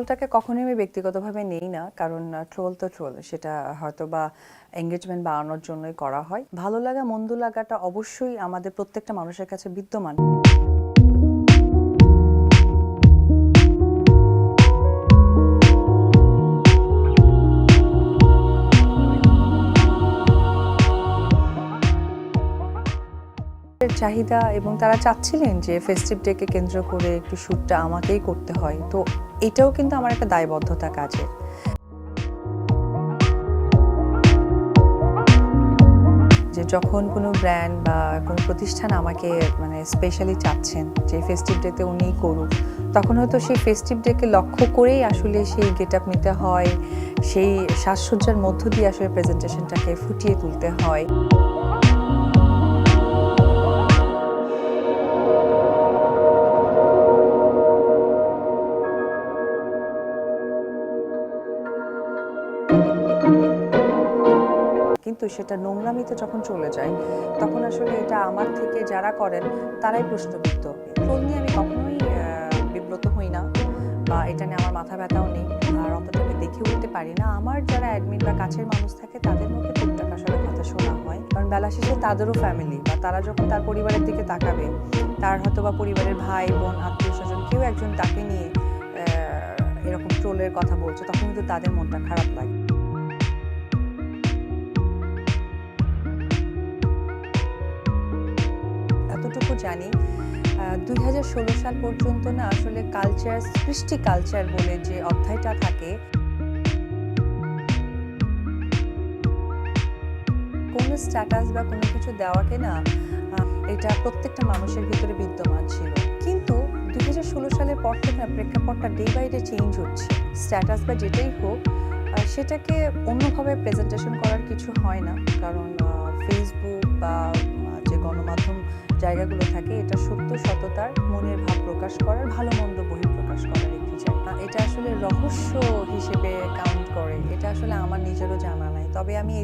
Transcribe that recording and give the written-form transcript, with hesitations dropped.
ট্রোলটাকে কখনোই আমি ব্যক্তিগতভাবে নেই না, কারণ ট্রোল তো ট্রোল, সেটা হয়তো বা এঙ্গেজমেন্ট বাড়ানোর জন্যই করা হয়। ভালো লাগা মন্দ লাগাটা অবশ্যই আমাদের প্রত্যেকটা মানুষের কাছে বিদ্যমান। চাহিদা এবং তারা চাচ্ছিলেন যে ফেস্টিভ ডেকে কেন্দ্র করে একটু শ্যুটটা আমাকেই করতে হয়, তো এটাও কিন্তু আমার একটা দায়বদ্ধতা কাজের। যে যখন কোনো ব্র্যান্ড বা কোনো প্রতিষ্ঠান আমাকে স্পেশালি চাচ্ছেন যে ফেস্টিভ ডেতে উনিই করুক, তখন হয়তো সেই ফেস্টিভ ডেকে লক্ষ্য করেই আসলে সেই গেট আপ নিতে হয়, সেই সাজসজ্জার মধ্য দিয়ে আসলে প্রেজেন্টেশনটাকে ফুটিয়ে তুলতে হয়। কিন্তু সেটা নোংরামিতে যখন চলে যায়, তখন আসলে এটা আমার থেকে যারা করেন তারাই প্রশ্নবিদ্ধ। ট্রোল নিয়ে আমি কখনোই বিব্রত হই না, বা এটা নিয়ে আমার মাথা ব্যথাও নেই, আর অতটা আমি দেখে উঠতে পারি না। আমার যারা অ্যাডমিন বা কাছের মানুষ থাকে তাদের মুখে টুকটাক আসলে কথা শোনা হয়, কারণ বেলা শেষে তাদেরও ফ্যামিলি, বা তারা যখন তার পরিবারের দিকে তাকাবে, তার হয়তো বা পরিবারের ভাই বোন আত্মীয় স্বজন কেউ একজন তাকে নিয়ে এরকম ট্রোলের কথা বলছে, তখন কিন্তু তাদের মনটা খারাপ লাগে। এতটুকু জানি 2016 সাল পর্যন্ত না আসলে কালচার, সৃষ্টি কালচার বলে যে অধ্যায়টা থাকে, কোনো স্ট্যাটাস বা কোনো কিছু দেওয়াকে না এটা প্রত্যেকটা মানুষের ভিতরে বিদ্যমান ছিল। কিন্তু 2016 সালের পর থেকে না প্রেক্ষাপটটা ডে বাই ডে চেঞ্জ হচ্ছে। স্ট্যাটাস বা যেটাই হোক, সেটাকে অন্যভাবে প্রেজেন্টেশন করার কিছু হয় না, কারণ ফেসবুক বা যে গণমাধ্যম জায়গাগুলো থাকে, এটা সত্য সততার, মনের ভাব প্রকাশ করার, ভালো মন্দ বহিঃপ্রকাশ করার একটি জায়গা। এটা আসলে রহস্য হিসেবে কাউন্ট করে, এটা আসলে আমার নিজেরও জানা নাই, তবে আমি